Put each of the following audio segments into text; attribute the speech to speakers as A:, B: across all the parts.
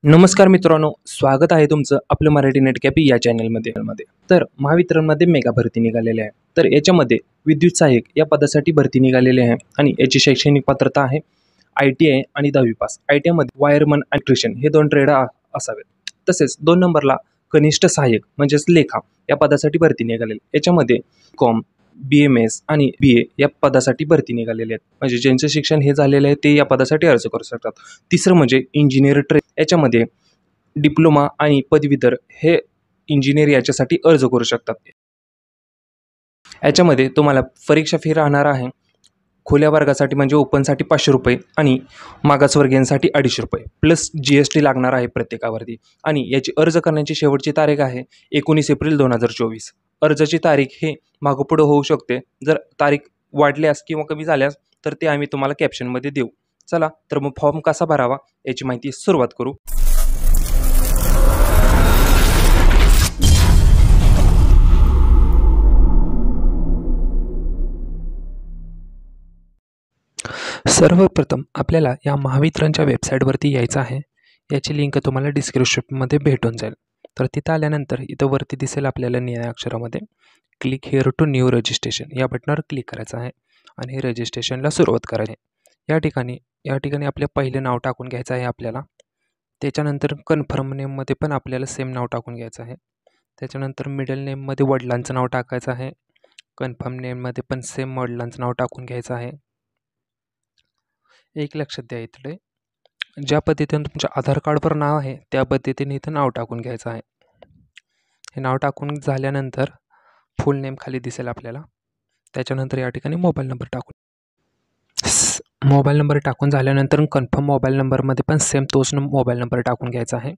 A: नमस्कार मित्रांनो, स्वागत आहे तुमचं आपलं मराठी नेटकॅपी या चॅनलमध्ये. तर महावितरणमध्ये मेगा भरती निघालेली आहे. तर याच्यामध्ये विद्युत सहाय्यक या पदासाठी भरती निघालेली आहे आणि याची शैक्षणिक पात्रता आहे ITI आणि 10वी पास. ITIमध्ये वायरमन आणि इलेक्ट्रिशियन हे 2 ट्रेड असावेत. तसेच 2 नंबरला कनिष्ठ सहाय्यक म्हणजेच लेखा या पदासाठी भरती निघालेली. याच्यामध्ये कॉम, BMS आणि BA या पदासाठी भरती निघालेले आहेत. म्हणजे ज्यांचं शिक्षण हे झालेलं आहे ते या पदासाठी अर्ज करू शकतात. तिसरं म्हणजे इंजिनियर ट्रेड. याच्यामध्ये डिप्लोमा आणि पदवीधर हे इंजिनियर याच्यासाठी अर्ज करू शकतात. याच्यामध्ये तुम्हाला परीक्षा फी राहणार आहे खुल्या वर्गासाठी म्हणजे ओपनसाठी 500 रुपये आणि मागासवर्गीयांसाठी 250 रुपये प्लस GST लागणार आहे प्रत्येकावरती. आणि याची अर्ज करण्याची शेवटची तारीख आहे 19 एप्रिल 2024. अर्जाची तारीख हे मागोपुढं होऊ शकते. जर तारीख वाढल्यास किंवा कमी झाल्यास तर ते आम्ही तुम्हाला कॅप्शनमध्ये देऊ. चला तर मग फॉर्म कसा भरावा याची माहिती सुरुवात करू. सर्वप्रथम आपल्याला या महावितरणच्या वेबसाईटवरती यायचं आहे. याची लिंक तुम्हाला डिस्क्रिप्शनमध्ये भेटून जाईल. तर तिथं आल्यानंतर इथं वरती दिसेल आपल्याला निळ्या अक्षरामध्ये click here to new registration या बटनावर क्लिक करायचं आहे आणि हे रजिस्ट्रेशनला सुरुवात करायची. या ठिकाणी आपले पहिले नाव टाकून घ्यायचं आहे आपल्याला. त्याच्यानंतर कन्फर्म नेममध्ये पण आपल्याला सेम नाव टाकून घ्यायचं आहे. त्याच्यानंतर मिडल नेममध्ये वडिलांचं नाव टाकायचं आहे. कन्फर्म नेममध्ये पण सेम वडिलांचं नाव टाकून घ्यायचं आहे. एक लक्षात द्या, इथले ज्या पद्धतीने तुमच्या आधार कार्डवर नाव आहे त्या पद्धतीने इथं नाव टाकून घ्यायचं आहे. हे नाव टाकून झाल्यानंतर फुल नेम खाली दिसेल आपल्याला. त्याच्यानंतर या ठिकाणी मोबाईल नंबर टाकून झाल्यानंतर कन्फर्म मोबाईल नंबरमध्ये पण सेम तोच मोबाईल नंबर टाकून घ्यायचा आहे.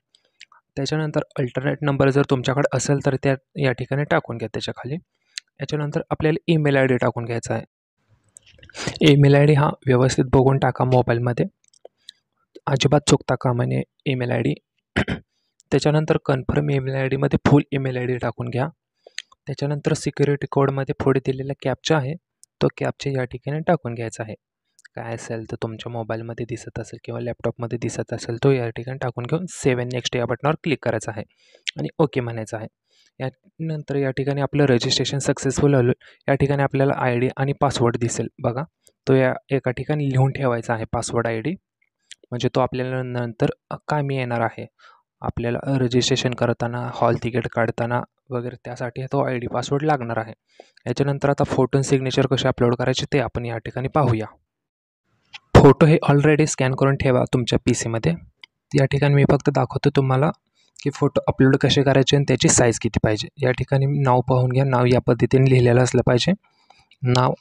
A: त्याच्यानंतर अल्टरनेट नंबर जर तुमच्याकडे असेल तर त्या या ठिकाणी टाकून घ्या त्याच्या खाली. याच्यानंतर आपल्याला ईमेल ID टाकून घ्यायचा आहे. ईमेल ID हा व्यवस्थित बघून टाका मोबाईलमध्ये, अजिबात चुकता कामा नये ईमेल ID. त्याच्यानंतर कन्फर्म ईमेल ID मध्ये फुल ईमेल ID टाकून घ्या. त्याच्यानंतर सिक्युरिटी कोडमध्ये पुढे दिलेला कॅप्चा आहे तो कॅप्चा या ठिकाणी टाकून घ्यायचा आहे. काय असेल तर तुमच्या मोबाईलमध्ये दिसत असेल किंवा लॅपटॉपमध्ये दिसत असेल तो या ठिकाणी टाकून घेऊन सेव्ह अँड नेक्स्ट या बटनावर क्लिक करायचं आहे आणि ओके म्हणायचं आहे. यानंतर या ठिकाणी आपलं रजिस्ट्रेशन सक्सेसफुल आलं. या ठिकाणी आपल्याला ID आणि पासवर्ड दिसेल बघा, तो या एका ठिकाणी लिहून ठेवायचा आहे पासवर्ड ID. म्हणजे तो आपल्याला नंतर कामी येणार आहे. आपल्याला रजिस्ट्रेशन करताना, हॉल तिकीट काढताना वगैरे त्यासाठी तो ID पासवर्ड लागणार आहे. याच्यानंतर आता फोटो आणि सिग्नेचर कसे अपलोड करायचे ते आपण या ठिकाणी पाहूया. फोटो हे ऑलरेडी स्कॅन करून ठेवा तुमच्या PCमध्ये. या ठिकाणी मी फक्त दाखवतो तुम्हाला की फोटो अपलोड कसे करायचे आणि त्याची साईज किती पाहिजे. या ठिकाणी नाव पाहून घ्या. नाव या पद्धतीने लिहिलेलं असलं पाहिजे. नाव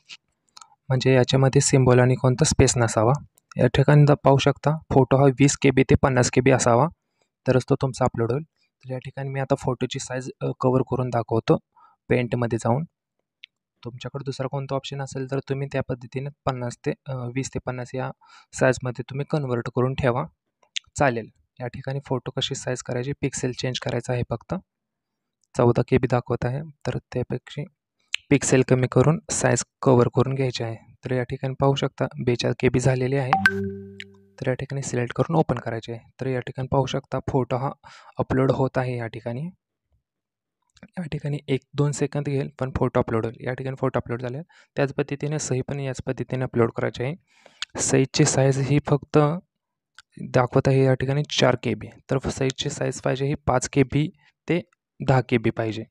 A: म्हणजे याच्यामध्ये सिम्बॉल आणि कोणता स्पेस नसावा. या ठिकाणी पाहू शकता फोटो हा 20 KB ते 50 KB असावा तरच तो तुमचा अपलोड होईल. तर या ठिकाणी मी आता फोटोची साईज कवर करून दाखवतो पेंटमध्ये जाऊन. तुमच्याकडे दुसरा कोणता ऑप्शन असेल तर तुम्ही त्या पद्धतीने 20 ते 50 या साईजमध्ये तुम्ही कन्वर्ट करून ठेवा, चालेल. या ठिकाणी फोटो कशी साईज करायची, पिक्सेल चेंज करायचा आहे फक्त. 14 KB दाखवत आहे तर त्यापेक्षा पिक्सेल कमी करून साईज कवर करून घ्यायची आहे. तर या ठिकाणी पाहू शकता 42 KB झालेली आहे. तर या ठिकाणी सिलेक्ट करून ओपन करायचे आहे. तर या ठिकाणी पाहू शकता फोटो हा अपलोड होत आहे. या ठिकाणी 1-2 सेकंद घेईल पण फोटो अपलोड होईल. या ठिकाणी फोटो अपलोड झाले. त्याच पद्धतीने सही पण याच पद्धतीने अपलोड करायचे आहे. सहीची साईज ही फक्त दाखवत आहे या ठिकाणी 4 KB. तर सहीची साईज पाहिजे ही 5 KB ते 10 KB पाहिजे.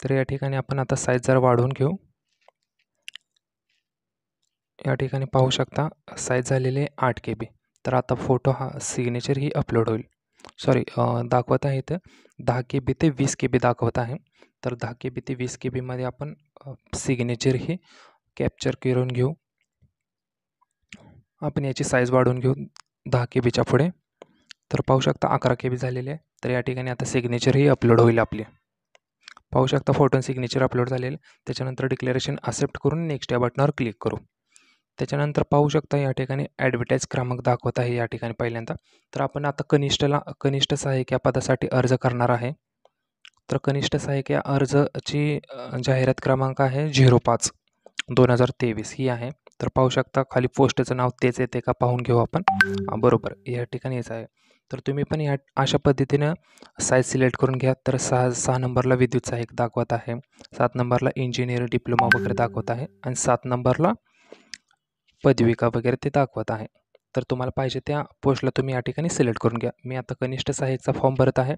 A: तर या ठिकाणी आपण आता साईज जरा वाढवून घेऊ. या ठिकाणी पाहू शकता साईज झालेली 8 KB. तर आता फोटो हा सिग्नेचर ही अपलोड होईल. दाखवत आहे इथं 10 KB ते 20 KB दाखवत आहे. तर 10 KB ते 20 KBमध्ये आपण सिग्नेचर ही कॅप्चर करून घेऊ. आपण याची साईज वाढवून घेऊ 10 KBच्या पुढे. तर पाहू शकता 11 KB झालेले आहे. तर या ठिकाणी आता सिग्नेचर ही अपलोड होईल आपले. पाहू शकता फोटो सिग्नेचर अपलोड झालेले. त्याच्यानंतर डिक्लेरेशन ॲक्सेप्ट करून नेक्स्ट या बटनावर क्लिक करू. त्याच्यानंतर पाहू शकता या ठिकाणी ॲडव्हर्टाईज क्रमांक दाखवत आहे या ठिकाणी पहिल्यांदा. तर आपण आता कनिष्ठ सहाय्यक या पदासाठी अर्ज करणार आहे. तर कनिष्ठ सहाय्यक या अर्जाची जाहिरात क्रमांक आहे 05/2023 ही आहे. तर पाहू शकता खाली पोस्टचं नाव तेच येते का पाहून घेऊ आपण. बरोबर या ठिकाणी हेच आहे. तर तुम्ही पण या अशा पद्धतीनं साईज सिलेक्ट करून घ्या. तर 6 नंबरला विद्युत सहाय्यक दाखवत आहे, 7 नंबरला इंजिनिअर डिप्लोमा वगैरे दाखवत आहे आणि 7 नंबरला पदविका वगैरे ते दाखवत आहे. तर तुम्हाला पाहिजे त्या पोस्टला तुम्ही या ठिकाणी सिलेक्ट करून घ्या. मी आता कनिष्ठ सहाय्यकचा फॉर्म भरत आहे,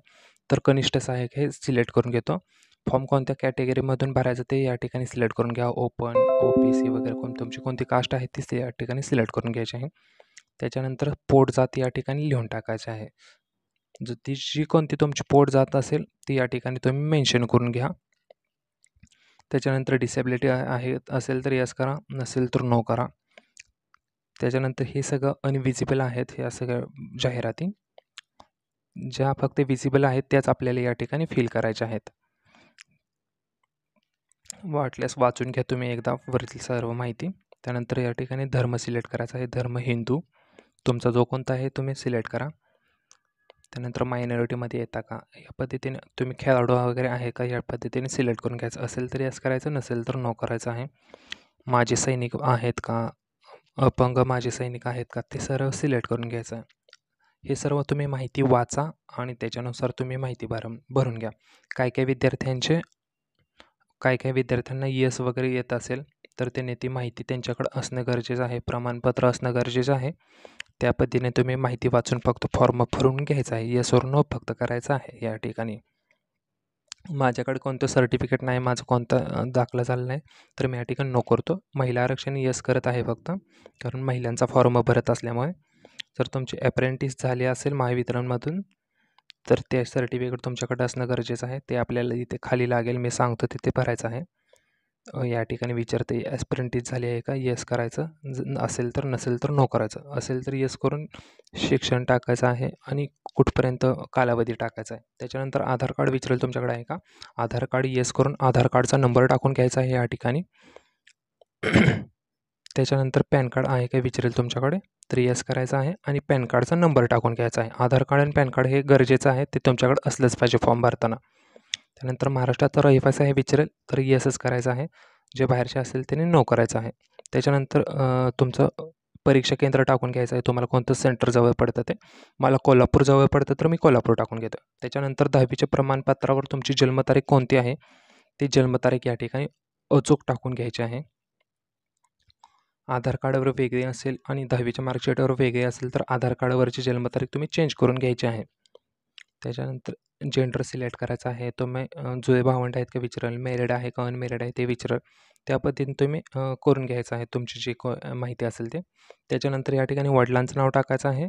A: तर कनिष्ठ सहाय्यक हे सिलेक्ट करून घेतो. फॉर्म कोणत्या कॅटेगरीमधून भरायचं ते या ठिकाणी सिलेक्ट करून घ्या. ओपन, OBC वगैरे तुमची कोणती कास्ट आहे ती या ठिकाणी सिलेक्ट करून घ्यायची आहे. त्याच्यानंतर पोट जात या ठिकाणी लिहून टाकायचे आहे. जी कोणती तुमची पोट जात असेल ती या ठिकाणी तुम्ही मेन्शन करून घ्या. त्याच्यानंतर डिसेबिलिटी असेल तर यस करा, नसेल तर नो करा. त्याच्यानंतर हे सगळं अनविजिबल आहेत, ह्या सगळ्या जाहिराती ज्या फक्त विजिबल आहेत त्याच आपल्याला या ठिकाणी फिल करायच्या आहेत. वाटल्यास वाचून घ्या तुम्ही एकदा वरील सर्व माहिती. त्यानंतर या ठिकाणी धर्म सिलेक्ट करायचा आहे. धर्म हिंदू तुमचा जो कोणता आहे तुम्ही सिलेक्ट करा. त्यानंतर मायनॉरिटीमध्ये येता का, या पद्धतीने तुम्ही खेळाडू वगैरे आहे का या पद्धतीने सिलेक्ट करून घ्यायचं. असेल तर यस करायचं, नसेल तर नो करायचं आहे. माजी सैनिक आहेत का, अपंग माजी सैनिक आहेत का, ते सर्व सिलेक्ट करून घ्यायचं आहे. हे सर्व तुम्ही माहिती वाचा आणि त्याच्यानुसार तुम्ही माहिती भरून घ्या. काही विद्यार्थ्यांना यस वगैरे येत असेल तर त्यांनी ती माहिती त्यांच्याकडं असणं गरजेचं आहे, प्रमाणपत्र असणं गरजेचं आहे. त्या पद्धतीने तुम्ही माहिती वाचून फक्त फॉर्म भरून घ्यायचा आहे. यस और नो फक्त करायचं आहे. या ठिकाणी माझ्याकडे कोणतं सर्टिफिकेट नाही, माझं कोणतं दाखला झाला नाही, तर मी या ठिकाणी नो करतो. महिला आरक्षण यस करत आहे फक्त, कारण महिलांचा फॉर्म भरत असल्यामुळे. जर तुमची अप्रेंटिस झाली असेल महावितरणमधून तर ते सर्टिफिकेट तुमच्याकडे असणं गरजेचं आहे. ते आपल्याला इथे खाली लागेल, मी सांगतो तिथे भरायचं आहे. या ठिकाणी विचारते अप्रेंटिस झाली आहे का, यस करायचं, असेल तर, नसेल तर नो करायचं. असेल तर यस करून शिक्षण टाकायचं आहे आणि कुठपर्यंत कालावधी टाकायचा आहे. त्याच्यानंतर आधार कार्ड विचारेल तुमच्याकडे आहे का, आधार कार्ड यस करून आधार कार्डचा नंबर टाकून घ्यायचा आहे या ठिकाणी. त्याच्यानंतर पॅन कार्ड आहे का विचारेल तुमच्याकडे, तर यस करायचं आहे आणि पॅन कार्डचा नंबर टाकून घ्यायचा आहे. आधार कार्ड आणि पॅन कार्ड हे गरजेचं आहे, ते तुमच्याकडे असलंच पाहिजे फॉर्म भरताना. त्यानंतर महाराष्ट्राचा रहिवासी आहे विचारेल तर यसच करायचं आहे. जे बाहेरचे असेल त्याने नो करायचं आहे. त्याच्यानंतर तुमचं परीक्षा केंद्र टाकून घ्यायचं आहे. तुम्हाला कोणतं सेंटर जवळ पडतं ते. मला कोल्हापूर जवळ पडतं तर मी कोल्हापूर टाकून घेतो. त्याच्यानंतर 10वीच्या प्रमाणपत्रावर तुमची जन्मतारीख कोणती आहे ती जन्मतारीख या ठिकाणी अचूक टाकून घ्यायची आहे. आधार कार्डवर वेगळी असेल आणि 10वीच्या मार्कशीटवर वेगळी असेल तर आधार कार्डवरची जन्मतारीख तुम्ही चेंज करून घ्यायची आहे. त्याच्यानंतर जेंडर सिलेक्ट करायचा आहे. तुम्ही जुळे भावंड आहेत का विचाराल, मॅरिड आहे का अनमॅरिड आहे ते विचाराल. त्या पद्धतीने तुम्ही करून घ्यायचं आहे तुमची जी माहिती असेल ते. त्याच्यानंतर या ठिकाणी वडिलांचं नाव टाकायचं आहे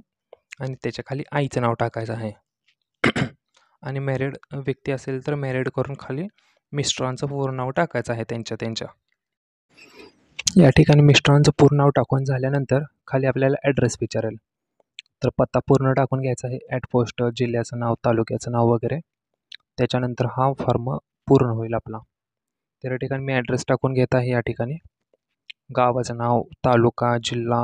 A: आणि त्याच्या खाली आईचं नाव टाकायचं आहे. आणि मॅरिड व्यक्ती असेल तर मॅरिड करून खाली मिस्टरांचं पूर्ण नाव टाकायचं आहे त्यांच्या. या ठिकाणी मिस्टरांचं पूर्ण नाव टाकून झाल्यानंतर खाली आपल्याला ॲड्रेस विचारेल. तर पत्ता पूर्ण टाकून घ्यायचा आहे, ॲट पोस्ट, जिल्ह्याचं नाव, तालुक्याचं नाव वगैरे. त्याच्यानंतर हा फॉर्म पूर्ण होईल आपला. तर या ठिकाणी मी ॲड्रेस टाकून घेत आहे. या ठिकाणी गावाचं नाव, तालुका, जिल्हा,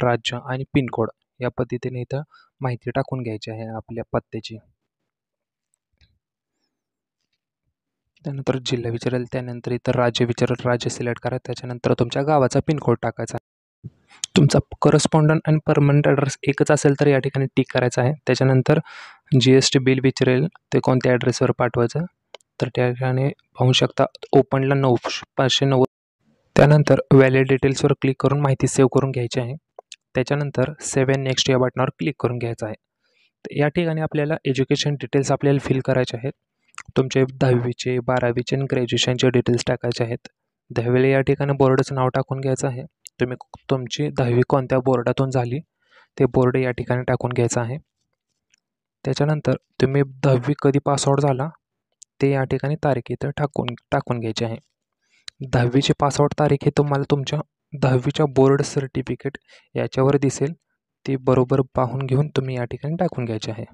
A: राज्य आणि पिनकोड या पद्धतीने इथं माहिती टाकून घ्यायची आहे आपल्या पत्त्याची. त्यानंतर जिल्हा विचारेल, त्यानंतर इथं राज्य विचारेल, राज्य सिलेक्ट करा. त्याच्यानंतर तुमच्या गावाचा पिनकोड टाकायचा. तुमचा करस्पॉन्डंट आणि परमनंट ॲड्रेस एकच असेल तर या ठिकाणी टिक करायचं आहे. त्याच्यानंतर GST बिल विचारेल, ते कोणत्या ॲड्रेसवर पाठवायचं, तर त्या ठिकाणी पाहू शकता ओपनला 590. त्यानंतर व्हॅलिड डिटेल्सवर क्लिक करून माहिती सेव्ह करून घ्यायची आहे. त्याच्यानंतर सेव्ह अँड नेक्स्ट या बटनावर क्लिक करून घ्यायचं आहे. तर या ठिकाणी आपल्याला एज्युकेशन डिटेल्स आपल्याला फिल करायचे आहेत. तुमचे 10वीचे, 12वीचे आणि ग्रॅज्युएशनचे डिटेल्स टाकायचे आहेत. 10वीला या ठिकाणी बोर्डाचं नाव टाकून घ्यायचं आहे. तुमची 10वी कोणत्या बोर्डातून झाली ते बोर्ड या ठिकाणी टाकून घ्यायचं आहे. त्याच्यानंतर तुम्ही 10वी कधी पासआउट झाला ते या ठिकाणी तारीख इथं टाकून घ्यायची आहे. 10वीची पासआउट तारीख हे तुम्हाला तुमच्या 10वीच्या बोर्ड सर्टिफिकेट याच्यावर दिसेल, ती बरोबर पाहून घेऊन तुम्ही या ठिकाणी टाकून घ्यायचे आहे.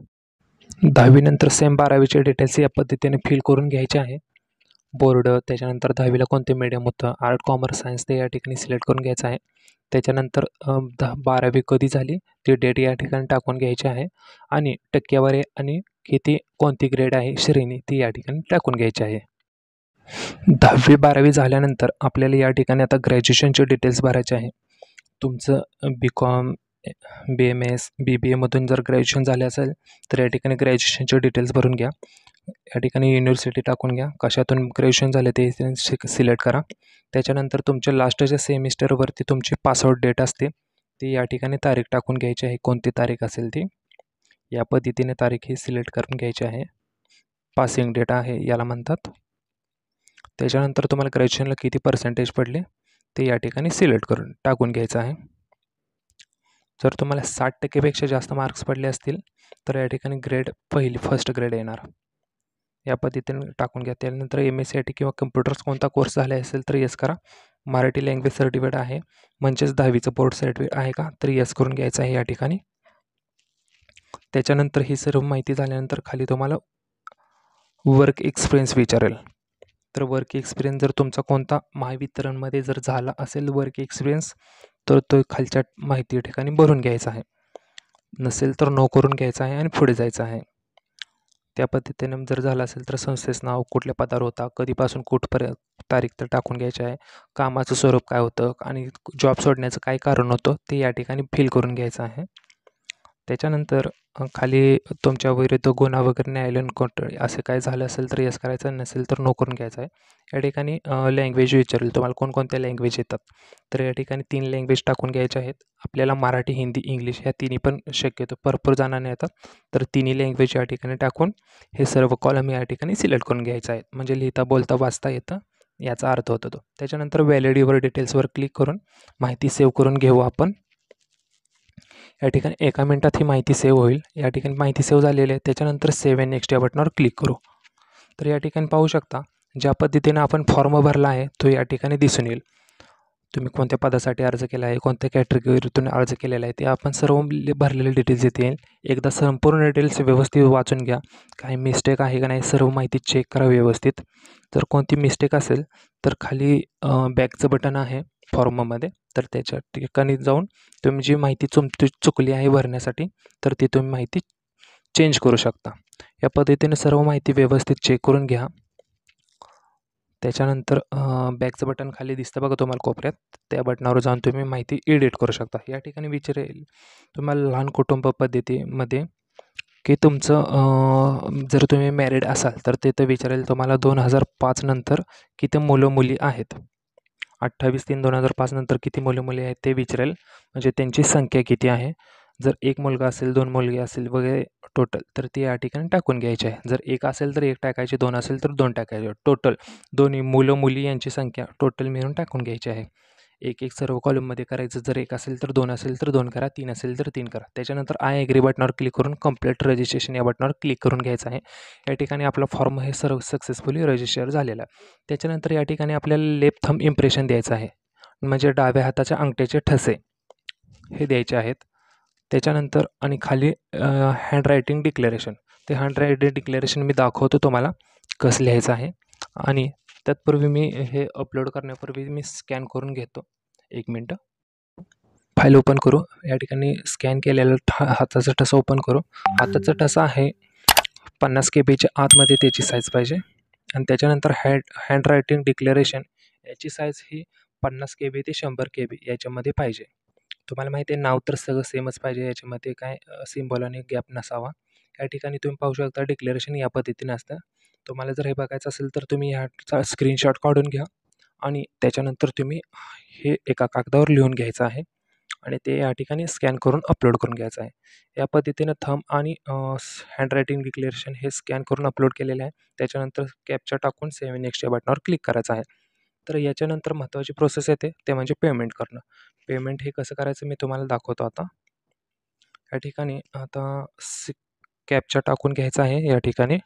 A: 10वीनंतर सेम 12वीचे डिटेल्स या पद्धतीने फिल करून घ्यायचे आहे. बोर्ड, त्याच्यानंतर 10वीला कोणते मीडियम होतं, आर्ट, कॉमर्स, सायन्स, ते या ठिकाणी सिलेक्ट करून घ्यायचं आहे. त्याच्यानंतर 12वी कधी झाली ती डेट या ठिकाणी टाकून घ्यायची आहे आणि टक्केवारी आणि कोणती ग्रेड आहे श्रेणी ती या ठिकाणी टाकून घ्यायची आहे. 10वी 12वी झाल्यानंतर आपल्याला या ठिकाणी आता ग्रॅज्युएशनचे डिटेल्स भरायचे आहे. तुमचं BCom, BMS, BBAमधून जर ग्रॅज्युएशन झाले असेल तर या ठिकाणी ग्रॅज्युएशनचे डिटेल्स भरून घ्या. या ठिकाणी युनिव्हर्सिटी टाकून घ्या, कशातून ग्रॅज्युएशन झाले ते सिलेक्ट करा. त्याच्यानंतर तुमच्या लास्टच्या सेमिस्टरवरती तुमची पासआउट डेट असते, ती या ठिकाणी तारीख टाकून घ्यायची आहे. कोणती तारीख असेल ती या पद्धतीने तारीख ही सिलेक्ट करून घ्यायची आहे. पासिंग डेट आहे याला म्हणतात. त्याच्यानंतर तुम्हाला ग्रॅज्युएशनला किती पर्सेंटेज पडले ते या ठिकाणी सिलेक्ट करून टाकून घ्यायचं आहे. जर तुम्हाला 60% जास्त मार्क्स पडले असतील तर या ठिकाणी फर्स्ट ग्रेड येणार. या पद्धतीने टाकून घ्या. त्यानंतर MSCIT किंवा कम्प्युटर्स कोणता कोर्स झाला असेल तर येस करा. मराठी लँग्वेज सर्टिफिकेट आहे म्हणजेच 10वीचं बोर्ड सर्टिफिकेट आहे का तर येस करून घ्यायचं आहे या ठिकाणी. त्याच्यानंतर ही सर्व माहिती झाल्यानंतर खाली तुम्हाला वर्क एक्सपिरियन्स विचारेल. तर वर्क एक्सपिरियन्स जर तुमचा कोणता महावितरणमध्ये जर झाला असेल वर्क एक्सपिरियन्स तर तो खालच्या माहिती ठिकाणी भरून घ्यायचा आहे. नसेल तर नो करून घ्यायचा आहे आणि पुढे जायचं आहे. त्या पद्धतीने जर झालं असेल तर संस्थेचं नाव, कुठल्या पदावर होता, कधीपासून कुठपर्यंत तारीख तर टाकून घ्यायची आहे, कामाचं स्वरूप काय होतं आणि जॉब सोडण्याचं काय कारण होतं ते या ठिकाणी फिल करून घ्यायचं आहे. त्याच्यानंतर खाली तुमच्या विरुद्ध गुन्हा वगैरे न्यायालयीन कोठडी असे काय झालं असेल तर येस करायचं, नसेल तर नो करून घ्यायचं आहे. या ठिकाणी लँग्वेज विचारेल तुम्हाला कोणकोणत्या लँग्वेज येतात तर या ठिकाणी 3 लँग्वेज टाकून घ्यायच्या आहेत. आपल्याला मराठी, हिंदी, इंग्लिश ह्या तिन्ही पण शक्यतो भरपूर जणांना येतात तर तिन्ही लँग्वेज या ठिकाणी टाकून हे सर्व कॉलम या ठिकाणी सिलेक्ट करून घ्यायचं आहे. म्हणजे लिहिता बोलता वाचता येतं याचा अर्थ होतो तो. त्याच्यानंतर व्हॅलिडिटीवर डिटेल्सवर क्लिक करून माहिती सेव्ह करून घेऊ आपण. या ठिकाणी 1 मिनिटात ही माहिती सेव्ह होईल. या ठिकाणी माहिती सेव्ह झालेली आहे. त्याच्यानंतर सेव्ह अँड नेक्स्ट या बटनावर क्लिक करू. तर या ठिकाणी पाहू शकता ज्या पद्धतीने आपण फॉर्म भरला आहे तो या ठिकाणी दिसून येईल. तुम्ही कोणत्या पदासाठी अर्ज केला आहे, कोणत्या कॅटेगरीतून अर्ज केलेला आहे ते आपण सर्व भरलेले डिटेल्स येतील. एकदा संपूर्ण डिटेल्स व्यवस्थित वाचून घ्या. काही मिस्टेक आहे का नाही सर्व माहिती चेक करा व्यवस्थित. जर कोणती मिस्टेक असेल तर खाली बॅकचं बटन आहे फॉर्ममध्ये तर त्याच्या ठिकाणी जाऊन तुम्ही जी माहिती चुकली आहे भरण्यासाठी तर ती तुम्ही माहिती चेंज करू शकता. या पद्धतीने सर्व माहिती व्यवस्थित चेक करून घ्या. त्याच्यानंतर बॅकचं बटन खाली दिसतं बघा तुम्हाला कोपऱ्यात, त्या बटनावर जाऊन तुम्ही माहिती एडिट करू शकता. या ठिकाणी विचारेल तुम्हाला लहान कुटुंब पद्धतीमध्ये की तुमचं जर तुम्ही मॅरिड असाल तर तिथं विचारेल तुम्हाला 2005 नंतर किती मुलं मुली आहेत. 28/3/2005 नंतर किती मुलं मुली आहेत ते विचारेल, म्हणजे त्यांची संख्या किती आहे. जर 1 मुलगा असेल, 2 मुलगी असेल वगैरे टोटल तर ते या ठिकाणी टाकून घ्यायचे आहे. जर 1 असेल तर 1 टाकायचे, 2 असेल तर 2 टाकायचे. टोटल दोन्ही मुलं मुली यांची संख्या टोटल मिळून टाकून घ्यायची आहे. एक सर्व कॉलममध्ये करायचं. जर 1 असेल तर 2 असेल तर 2 करा, 3 असेल तर 3 करा. त्याच्यानंतर आय ॲग्री बटनावर क्लिक करून कंप्लीट रजिस्ट्रेशन या बटनावर क्लिक करून घ्यायचं आहे. या ठिकाणी आपला फॉर्म हे सर्व सक्सेसफुली रजिस्टर झालेला आहे. त्याच्यानंतर या ठिकाणी आपल्याला लेफ्ट थंब इम्प्रेशन द्यायचं आहे, म्हणजे डाव्या हाताच्या अंगठ्याचे ठसे हे द्यायचे आहेत. त्याच्यानंतर आणि खाली हँड रायटिंग डिक्लेरेशन, ते हँड रायटिंग डिक्लेरेशन मी दाखवतो तुम्हाला कसं लिहायचं आहे. आणि तत्पूर्वी मी हे अपलोड करण्यापूर्वी मी स्कॅन करून घेतो. 1 मिनटं. फाईल ओपन करू. या ठिकाणी स्कॅन केलेलं हाताचा ठसा ओपन करू. हाताचा ठसा आहे 50 KBच्या आतमध्ये त्याची साईज पाहिजे. आणि त्याच्यानंतर हँड रायटिंग डिक्लेरेशन याची साईज ही 50 KB ते 100 KB याच्यामध्ये पाहिजे. तुम्हाला माहिती आहे नाव तर सगळं सेमच पाहिजे, याच्यामध्ये काय सिम्बॉल आणि गॅप नसावा. या ठिकाणी तुम्ही पाहू शकता डिक्लेरेशन या पद्धतीने असतं. तुम्हाला जर हे बघायचं असेल तर तुम्ही ह्याचा स्क्रीनशॉट काढून घ्या आणि त्याच्यानंतर तुम्ही हे एका कागदावर लिहून घ्यायचं आहे आणि ते या ठिकाणी स्कॅन करून अपलोड करून घ्यायचं आहे. या पद्धतीनं थंब आणि हँड रायटिंग डिक्लेरेशन हे स्कॅन करून अपलोड केलेलं आहे. त्याच्यानंतर कॅप्चा टाकून सेव्ह नेक्स्ट या बटनावर क्लिक करायचं आहे. तर याच्यानंतर महत्त्वाची प्रोसेस येते ते म्हणजे पेमेंट करणं. पेमेंट हे कसं करायचं मी तुम्हाला दाखवतो आता. या ठिकाणी आता कॅप्चा टाकून घ्यायचा आहे या ठिकाणी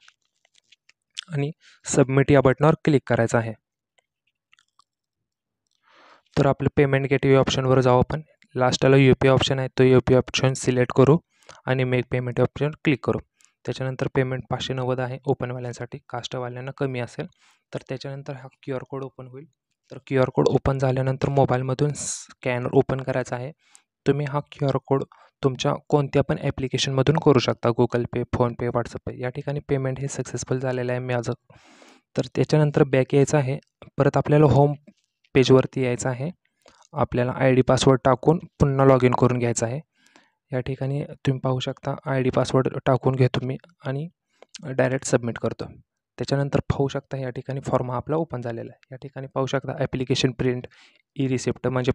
A: आणि सबमिट या बटनावर क्लिक करायचं आहे. तर आपलं पेमेंट गेटवे ऑप्शनवर जाऊ आपण. लास्टला UPI ऑप्शन आहे, तो UPI ऑप्शन सिलेक्ट करू आणि मेक पेमेंट ऑप्शन क्लिक करू. त्याच्यानंतर पेमेंट 590 आहे ओपनवाल्यांसाठी, कास्टवाल्यांना कमी असेल तर त्याच्यानंतर हा QR कोड ओपन होईल. तर QR कोड ओपन झाल्यानंतर मोबाईलमधून स्कॅनर ओपन करायचा आहे. तुम्ही हा QR कोड तुमच्या कोणत्या पण ॲप्लिकेशनमधून करू शकता, Google Pay, PhonePe, WhatsApp Pay. या ठिकाणी पेमेंट हे सक्सेसफुल झालेलं आहे माझं. तर त्याच्यानंतर बॅक यायचं आहे. परत आपल्याला होम पेजवरती यायचं आहे. आपल्याला ID पासवर्ड टाकून पुन्हा लॉग इन करून घ्यायचं आहे. या ठिकाणी तुम्ही पाहू शकता ID पासवर्ड टाकून घेतो मी आणि डायरेक्ट सबमिट करतो. त्याच्यानंतर पाहू शकता या ठिकाणी फॉर्म हा आपला ओपन झालेला आहे. या ठिकाणी पाहू शकता ॲप्लिकेशन प्रिंट, ई रिसिप्ट म्हणजे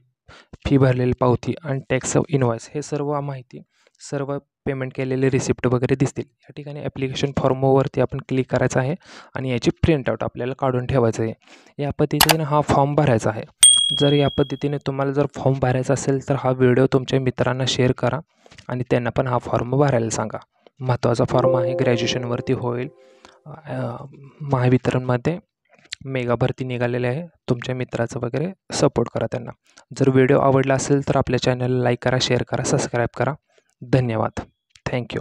A: फी भरलेली पावती आणि टॅक्स इनवॉइस हे सर्व माहिती, सर्व पेमेंट केलेले रिसिप्ट वगैरे दिसतील. या ठिकाणी ॲप्लिकेशन फॉर्मवरती आपण क्लिक करायचं आहे आणि याची प्रिंटआउट आपल्याला काढून ठेवायचं आहे. या पद्धतीने हा फॉर्म भरायचा आहे. जर या पद्धतीने तुम्हाला जर फॉर्म भरायचा असेल तर हा व्हिडिओ तुमच्या मित्रांना शेअर करा आणि त्यांना पण हा फॉर्म भरायला सांगा. महत्त्वाचा फॉर्म आहे, ग्रॅज्युएशनवरती होईल. महावितरणमध्ये मेगा भरती निघालेली आहे. तुमच्या मित्राचं वगैरे सपोर्ट करा त्यांना. जर व्हिडिओ आवडला असेल तर आपल्या चॅनलला लाईक करा, शेअर करा, सबस्क्राईब करा. धन्यवाद. थँक्यू.